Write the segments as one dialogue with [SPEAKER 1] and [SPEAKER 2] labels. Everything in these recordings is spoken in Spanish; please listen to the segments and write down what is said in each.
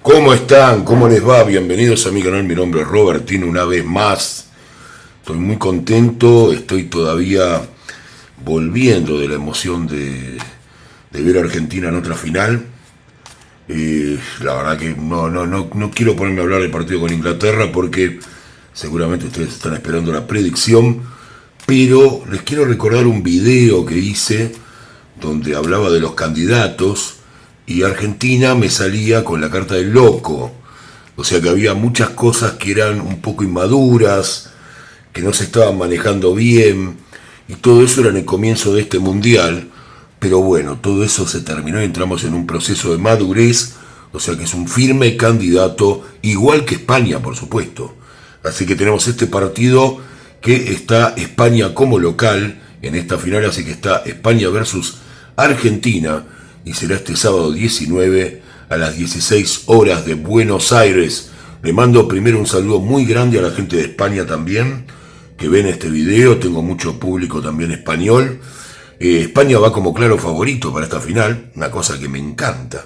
[SPEAKER 1] ¿Cómo están? ¿Cómo les va? Bienvenidos a mi canal, mi nombre es Robertino una vez más. Estoy muy contento, estoy todavía volviendo de la emoción de ver a Argentina en otra final. La verdad que no quiero ponerme a hablar del partido con Inglaterra porque seguramente ustedes están esperando la predicción, pero les quiero recordar un video que hice donde hablaba de los candidatos y Argentina me salía con la carta del loco. O sea que había muchas cosas que eran un poco inmaduras, que no se estaban manejando bien, y todo eso era en el comienzo de este mundial. Pero bueno, todo eso se terminó y entramos en un proceso de madurez, o sea que es un firme candidato, igual que España, por supuesto. Así que tenemos este partido que está España como local en esta final, así que está España versus Argentina, y será este sábado 19 a las 16 horas de Buenos Aires. Le mando primero un saludo muy grande a la gente de España también, que ven este video, tengo mucho público también español. España va como claro favorito para esta final, una cosa que me encanta.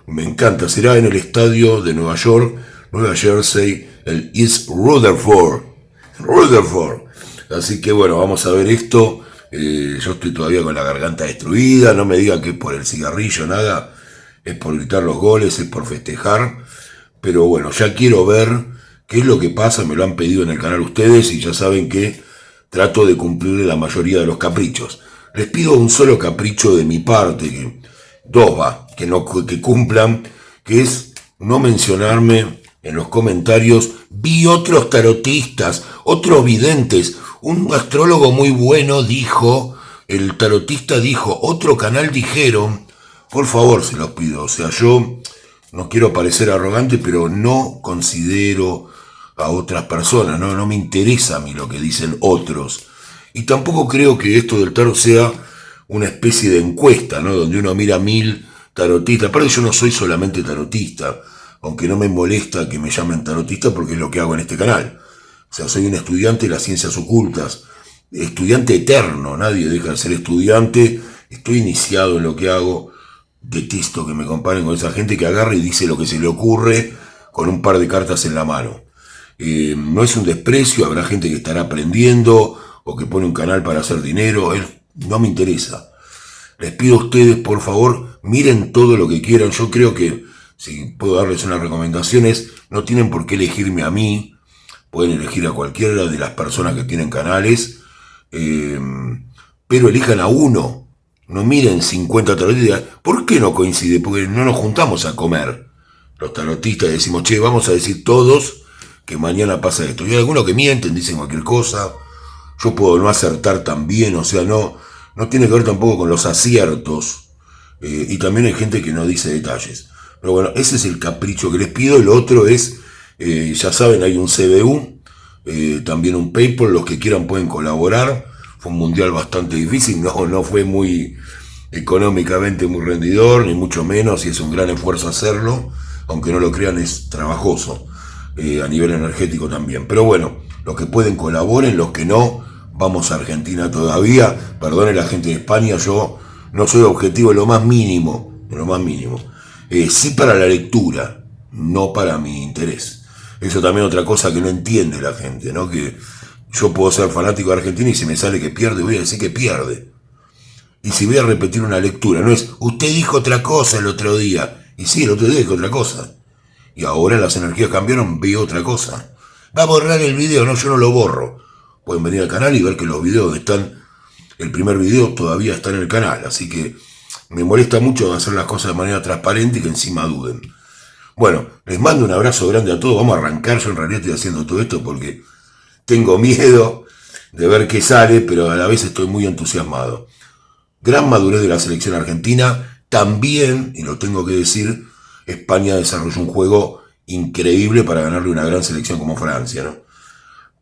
[SPEAKER 1] Me encanta, será en el estadio de Nueva York, Nueva Jersey, el East Rutherford. Rutherford. Así que bueno, vamos a ver esto. Yo estoy todavía con la garganta destruida, no me digan que es por el cigarrillo, nada. Es por gritar los goles, es por festejar. Pero bueno, ya quiero ver qué es lo que pasa, me lo han pedido en el canal ustedes y ya saben que trato de cumplir la mayoría de los caprichos. Les pido un solo capricho de mi parte, que dos va, que cumplan, que es no mencionarme en los comentarios. Vi otros tarotistas, otros videntes, un astrólogo muy bueno dijo, el tarotista dijo, otro canal dijeron. Por favor, se los pido, o sea, yo no quiero parecer arrogante, pero no considero a otras personas, no me interesa a mí lo que dicen otros. Y tampoco creo que esto del tarot sea una especie de encuesta, ¿no? Donde uno mira 1000 tarotistas. Aparte yo no soy solamente tarotista, aunque no me molesta que me llamen tarotista porque es lo que hago en este canal. O sea, soy un estudiante de las ciencias ocultas, estudiante eterno, nadie deja de ser estudiante, estoy iniciado en lo que hago. Detesto que me comparen con esa gente que agarra y dice lo que se le ocurre con un par de cartas en la mano. No es un desprecio, habrá gente que estará aprendiendo o que pone un canal para hacer dinero, no me interesa. Les pido a ustedes, por favor, miren todo lo que quieran. Yo creo que, si puedo darles unas recomendaciones, no tienen por qué elegirme a mí, pueden elegir a cualquiera de las personas que tienen canales, pero elijan a uno. No miren 50 tarotistas. ¿Por qué no coincide? Porque no nos juntamos a comer los tarotistas y decimos, che, vamos a decir todos que mañana pasa esto. Y hay algunos que mienten, dicen cualquier cosa. Yo puedo no acertar también, o sea, no tiene que ver tampoco con los aciertos. Y también hay gente que no dice detalles. Pero bueno, ese es el capricho que les pido. El otro es, ya saben, hay un CBU, también un PayPal, los que quieran pueden colaborar. Fue un mundial bastante difícil, no fue muy económicamente muy rendidor, ni mucho menos, y es un gran esfuerzo hacerlo, aunque no lo crean, es trabajoso, a nivel energético también. Pero bueno, los que pueden colaboren, los que no, vamos a Argentina todavía. Perdone la gente de España, yo no soy objetivo en lo más mínimo, sí para la lectura, no para mi interés. Eso también es otra cosa que no entiende la gente, ¿no? Que yo puedo ser fanático de Argentina y si me sale que pierde, voy a decir que pierde. Y si voy a repetir una lectura, no es, usted dijo otra cosa el otro día. Y sí, el otro día dijo otra cosa. Y ahora las energías cambiaron, veo otra cosa. Va a borrar el video, no, yo no lo borro. Pueden venir al canal y ver que los videos están, el primer video todavía está en el canal. Así que me molesta mucho hacer las cosas de manera transparente y que encima duden. Bueno, les mando un abrazo grande a todos. Vamos a arrancar. Yo en realidad estoy haciendo todo esto porque tengo miedo de ver qué sale, pero a la vez estoy muy entusiasmado. Gran madurez de la selección argentina. También, y lo tengo que decir, España desarrolló un juego increíble para ganarle una gran selección como Francia, ¿no?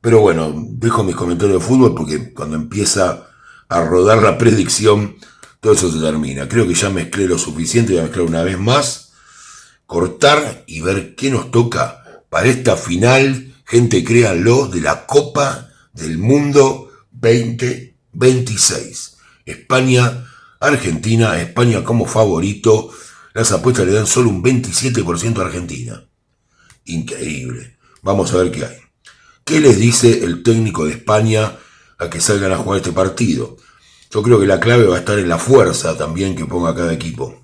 [SPEAKER 1] Pero bueno, dejo mis comentarios de fútbol porque cuando empieza a rodar la predicción, todo eso se termina. Creo que ya mezclé lo suficiente, voy a mezclar una vez más, cortar y ver qué nos toca para esta final. Gente, créanlo, de la Copa del Mundo 2026. España, Argentina, España como favorito. Las apuestas le dan solo un 27% a Argentina. Increíble. Vamos a ver qué hay. ¿Qué les dice el técnico de España a que salgan a jugar este partido? Yo creo que la clave va a estar en la fuerza también que ponga cada equipo.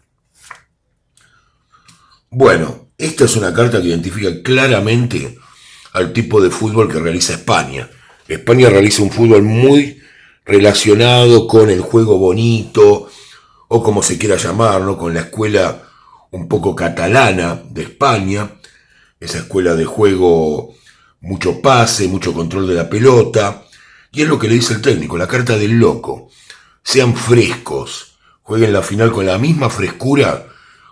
[SPEAKER 1] Bueno, esta es una carta que identifica claramente al tipo de fútbol que realiza España. España realiza un fútbol muy relacionado con el juego bonito, o como se quiera llamar, ¿no? Con la escuela un poco catalana de España, esa escuela de juego, mucho pase, mucho control de la pelota, y es lo que le dice el técnico, la carta del loco. Sean frescos, jueguen la final con la misma frescura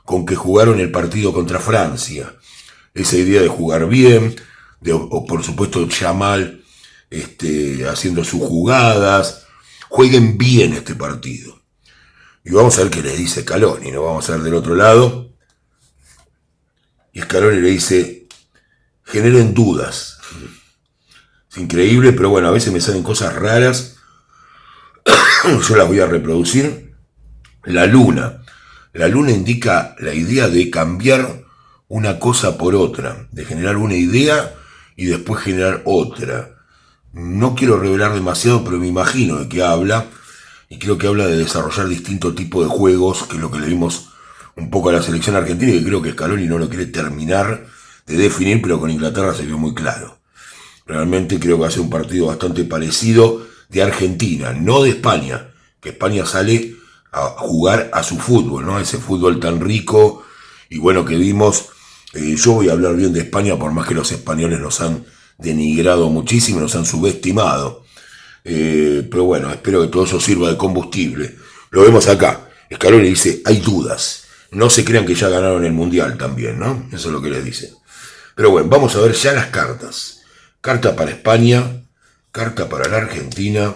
[SPEAKER 1] con que jugaron el partido contra Francia. Esa idea de jugar bien, o por supuesto Yamal haciendo sus jugadas, jueguen bien este partido. Y vamos a ver qué le dice Scaloni, ¿no? Vamos a ver del otro lado. Y Scaloni le dice, generen dudas. Es increíble, pero bueno, a veces me salen cosas raras. Yo las voy a reproducir. La luna. La luna indica la idea de cambiar una cosa por otra, de generar una idea y después generar otra. No quiero revelar demasiado, pero me imagino de qué habla. Y creo que habla de desarrollar distintos tipos de juegos, que es lo que le vimos un poco a la selección argentina, y que creo que Scaloni no lo quiere terminar de definir, pero con Inglaterra se vio muy claro. Realmente creo que va a ser un partido bastante parecido de Argentina, no de España, que España sale a jugar a su fútbol, ¿no? Ese fútbol tan rico y bueno que vimos. Yo voy a hablar bien de España, por más que los españoles nos han denigrado muchísimo, nos han subestimado. Pero bueno, espero que todo eso sirva de combustible. Lo vemos acá. Scaloni dice, hay dudas. No se crean que ya ganaron el Mundial también, ¿no? Eso es lo que les dice. Pero bueno, vamos a ver ya las cartas. Carta para España, carta para la Argentina,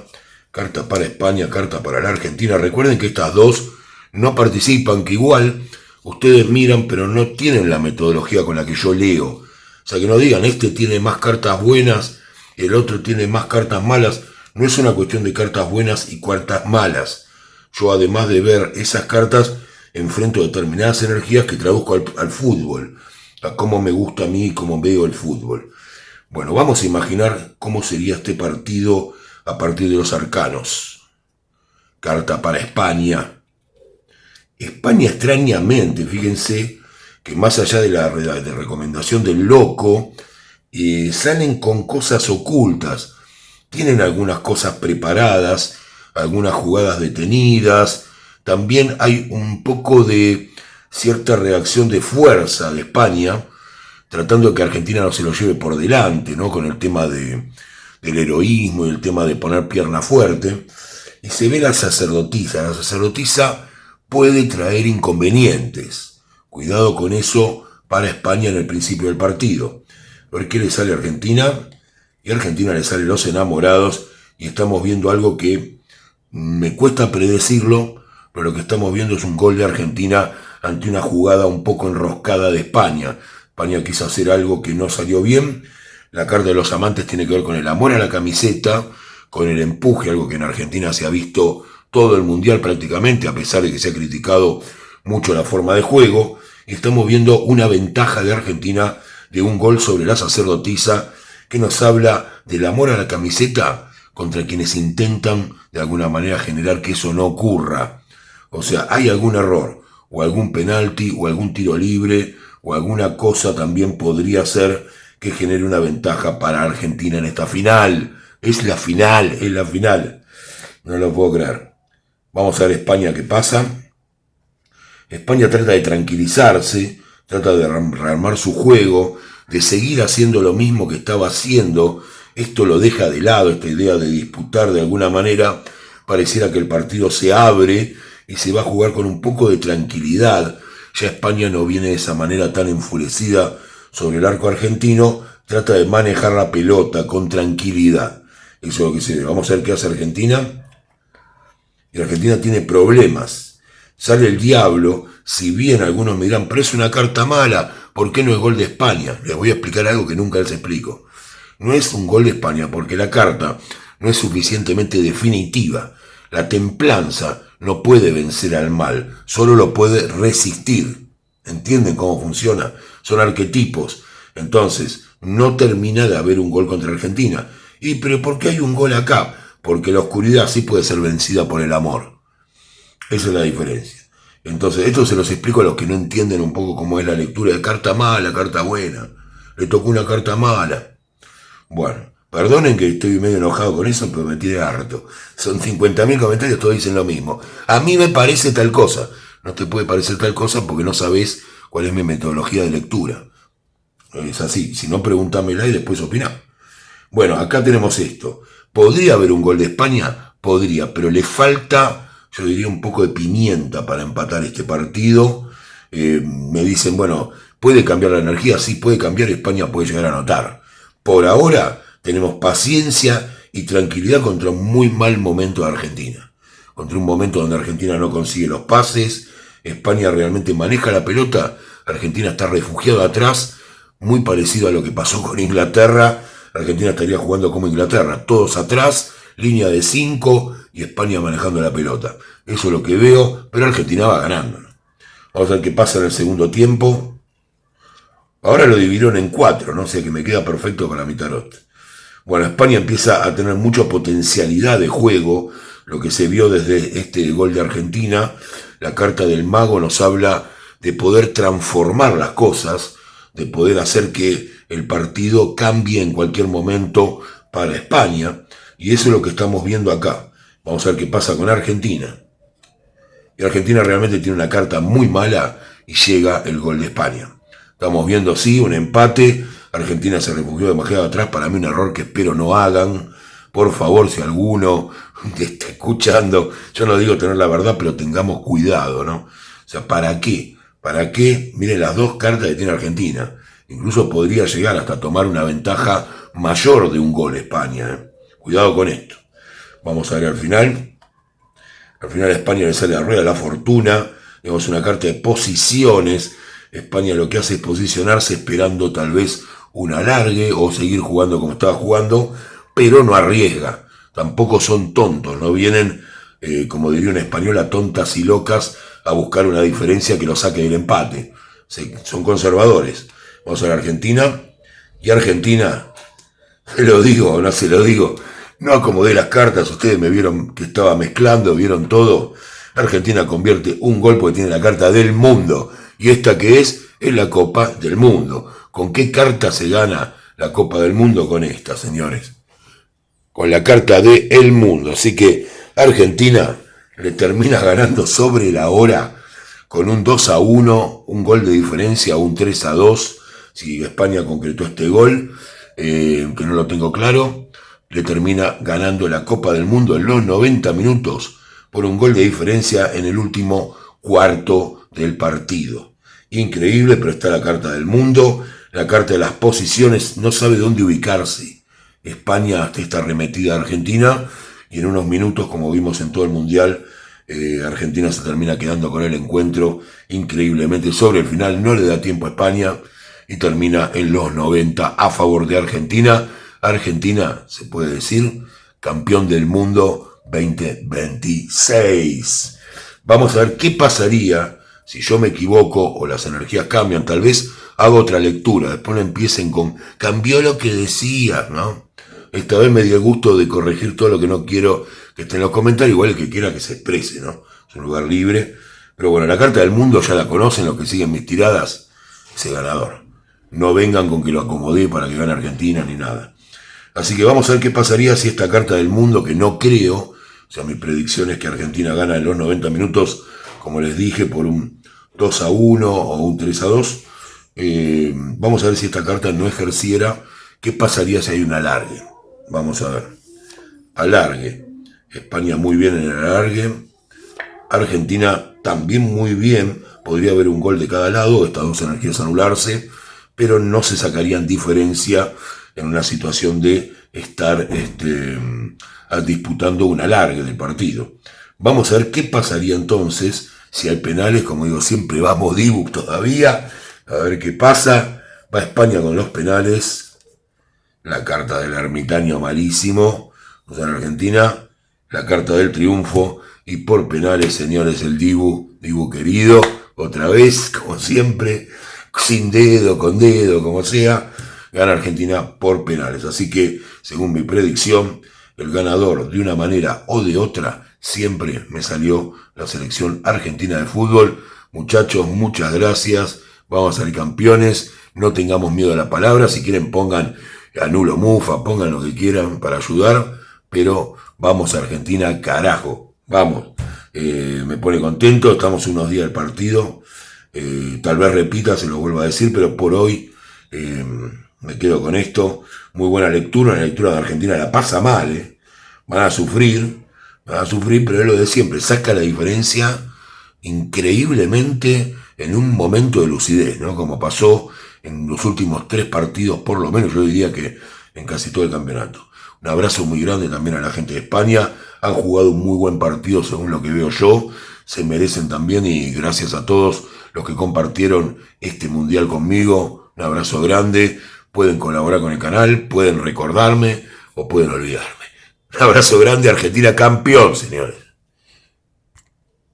[SPEAKER 1] carta para España, carta para la Argentina. Recuerden que estas dos no participan, que igual ustedes miran, pero no tienen la metodología con la que yo leo. O sea, que no digan, este tiene más cartas buenas, el otro tiene más cartas malas. No es una cuestión de cartas buenas y cartas malas. Yo, además de ver esas cartas, enfrento determinadas energías que traduzco al fútbol, a cómo me gusta a mí y cómo veo el fútbol. Bueno, vamos a imaginar cómo sería este partido a partir de los arcanos. Carta para España. España, extrañamente, fíjense que más allá de la recomendación del loco, salen con cosas ocultas. Tienen algunas cosas preparadas, algunas jugadas detenidas. También hay un poco de cierta reacción de fuerza de España, tratando de que Argentina no se lo lleve por delante, ¿no? Con el tema del heroísmo y el tema de poner pierna fuerte. Y se ve la sacerdotisa. La sacerdotisa puede traer inconvenientes. Cuidado con eso para España en el principio del partido. A ver qué le sale a Argentina. Y a Argentina le salen los enamorados. Y estamos viendo algo que me cuesta predecirlo, pero lo que estamos viendo es un gol de Argentina ante una jugada un poco enroscada de España. España quiso hacer algo que no salió bien. La carta de los amantes tiene que ver con el amor a la camiseta, con el empuje, algo que en Argentina se ha visto todo el mundial prácticamente, a pesar de que se ha criticado mucho la forma de juego. Y estamos viendo una ventaja de Argentina de un gol sobre la sacerdotisa, que nos habla del amor a la camiseta contra quienes intentan de alguna manera generar que eso no ocurra. O sea, hay algún error, o algún penalti, o algún tiro libre, o alguna cosa también podría ser que genere una ventaja para Argentina en esta final. Es la final, es la final. No lo puedo creer. Vamos a ver España qué pasa. España trata de tranquilizarse, trata de rearmar su juego, de seguir haciendo lo mismo que estaba haciendo. Esto lo deja de lado, esta idea de disputar de alguna manera. Pareciera que el partido se abre y se va a jugar con un poco de tranquilidad. Ya España no viene de esa manera tan enfurecida sobre el arco argentino, trata de manejar la pelota con tranquilidad. Eso es lo que se ve. Vamos a ver qué hace Argentina. Y Argentina tiene problemas. Sale el diablo, si bien algunos me dirán, pero es una carta mala, ¿por qué no es gol de España? Les voy a explicar algo que nunca les explico. No es un gol de España porque la carta no es suficientemente definitiva. La templanza no puede vencer al mal, solo lo puede resistir. ¿Entienden cómo funciona? Son arquetipos. Entonces, no termina de haber un gol contra Argentina. ¿Y pero por qué hay un gol acá? Porque la oscuridad sí puede ser vencida por el amor. Esa es la diferencia. Entonces, esto se los explico a los que no entienden un poco cómo es la lectura de carta mala, carta buena. Le tocó una carta mala. Bueno, perdonen que estoy medio enojado con eso, pero me tiene harto. Son 50.000 comentarios, todos dicen lo mismo. A mí me parece tal cosa. No te puede parecer tal cosa porque no sabes cuál es mi metodología de lectura. Es así. Si no, pregúntamela y después opina. Bueno, acá tenemos esto. ¿Podría haber un gol de España? Podría, pero le falta, yo diría, un poco de pimienta para empatar este partido. Me dicen, bueno, ¿puede cambiar la energía? Sí, puede cambiar, España puede llegar a anotar. Por ahora tenemos paciencia y tranquilidad contra un muy mal momento de Argentina. Contra un momento donde Argentina no consigue los pases, España realmente maneja la pelota, Argentina está refugiado atrás, muy parecido a lo que pasó con Inglaterra. Argentina estaría jugando como Inglaterra, todos atrás, línea de 5 y España manejando la pelota. Eso es lo que veo, pero Argentina va ganando. Vamos a ver qué pasa en el segundo tiempo. Ahora lo dividieron en 4, ¿no? O sea que me queda perfecto para mi tarot. Bueno, España empieza a tener mucha potencialidad de juego, lo que se vio desde este gol de Argentina. La carta del mago nos habla de poder transformar las cosas, de poder hacer que el partido cambie en cualquier momento para España, y eso es lo que estamos viendo acá. Vamos a ver qué pasa con Argentina. Y Argentina realmente tiene una carta muy mala y llega el gol de España. Estamos viendo, sí, un empate. Argentina se refugió demasiado atrás. Para mí un error que espero no hagan. Por favor, si alguno te está escuchando, yo no digo tener la verdad, pero tengamos cuidado, ¿no? O sea, ¿para qué? ¿Para qué? Miren las dos cartas que tiene Argentina. Incluso podría llegar hasta tomar una ventaja mayor de un gol España, ¿eh? Cuidado con esto. Vamos a ver al final. Al final a España le sale la rueda de la fortuna. Tenemos una carta de posiciones. España lo que hace es posicionarse esperando tal vez un alargue o seguir jugando como estaba jugando, pero no arriesga. Tampoco son tontos, no vienen, como diría una española, tontas y locas a buscar una diferencia que lo saque del empate. Son conservadores. Vamos a la Argentina. Y Argentina, se lo digo o no se lo digo, no acomodé las cartas, ustedes me vieron que estaba mezclando, vieron todo. Argentina convierte un gol porque tiene la carta del mundo. Y esta que es la Copa del Mundo. ¿Con qué carta se gana la Copa del Mundo? Con esta, señores. Con la carta de el mundo. Así que Argentina le termina ganando sobre la hora con un 2-1, un gol de diferencia, un 3-2. Si España concretó este gol, que no lo tengo claro, le termina ganando la Copa del Mundo en los 90 minutos por un gol de diferencia en el último cuarto del partido. Increíble, pero está la carta del mundo, la carta de las posiciones, no sabe dónde ubicarse. España hasta está arremetida a Argentina y en unos minutos, como vimos en todo el Mundial, Argentina se termina quedando con el encuentro increíblemente. Sobre el final no le da tiempo a España y termina en los 90 a favor de Argentina. Argentina, se puede decir, campeón del mundo 2026. Vamos a ver qué pasaría si yo me equivoco o las energías cambian. Tal vez hago otra lectura, después no empiecen con cambió lo que decía, ¿no? Esta vez me di el gusto de corregir todo lo que no quiero que esté en los comentarios, igual el que quiera que se exprese, ¿no? Es un lugar libre. Pero bueno, la carta del mundo ya la conocen, los que siguen mis tiradas, ese ganador. No vengan con que lo acomodé para que gane Argentina ni nada. Así que vamos a ver qué pasaría si esta carta del mundo, que no creo, o sea, mi predicción es que Argentina gana en los 90 minutos, como les dije, por un 2-1 o un 3-2. Vamos a ver si esta carta no ejerciera, qué pasaría si hay un alargue. Vamos a ver. Alargue. España muy bien en el alargue. Argentina también muy bien. Podría haber un gol de cada lado, estas dos energías anularse, pero no se sacarían diferencia en una situación de estar disputando un alargue del partido. Vamos a ver qué pasaría entonces si hay penales. Como digo, siempre vamos Dibu todavía. A ver qué pasa. Va España con los penales. La carta del ermitaño malísimo. O sea, en Argentina, la carta del triunfo. Y por penales, señores, el Dibu querido. otra vez, como siempre, sin dedo, con dedo, como sea, gana Argentina por penales. Así que, según mi predicción, el ganador, de una manera o de otra, siempre me salió la selección argentina de fútbol. Muchachos, muchas gracias. Vamos a salir campeones. No tengamos miedo a la palabra. Si quieren, pongan anulo mufa, pongan lo que quieran para ayudar. Pero vamos a Argentina, carajo. Vamos. Me pone contento. Estamos unos días del partido. Tal vez repita, se lo vuelvo a decir, pero por hoy me quedo con esto. Muy buena lectura. La lectura de Argentina la pasa mal. Van a sufrir, pero es lo de siempre. Saca la diferencia increíblemente en un momento de lucidez, ¿no? Como pasó en los últimos 3 partidos, por lo menos yo diría que en casi todo el campeonato. Un abrazo muy grande también a la gente de España. Han jugado un muy buen partido según lo que veo yo. Se merecen también, y gracias a todos los que compartieron este mundial conmigo. Un abrazo grande. Pueden colaborar con el canal, pueden recordarme o pueden olvidarme. Un abrazo grande, Argentina campeón, señores.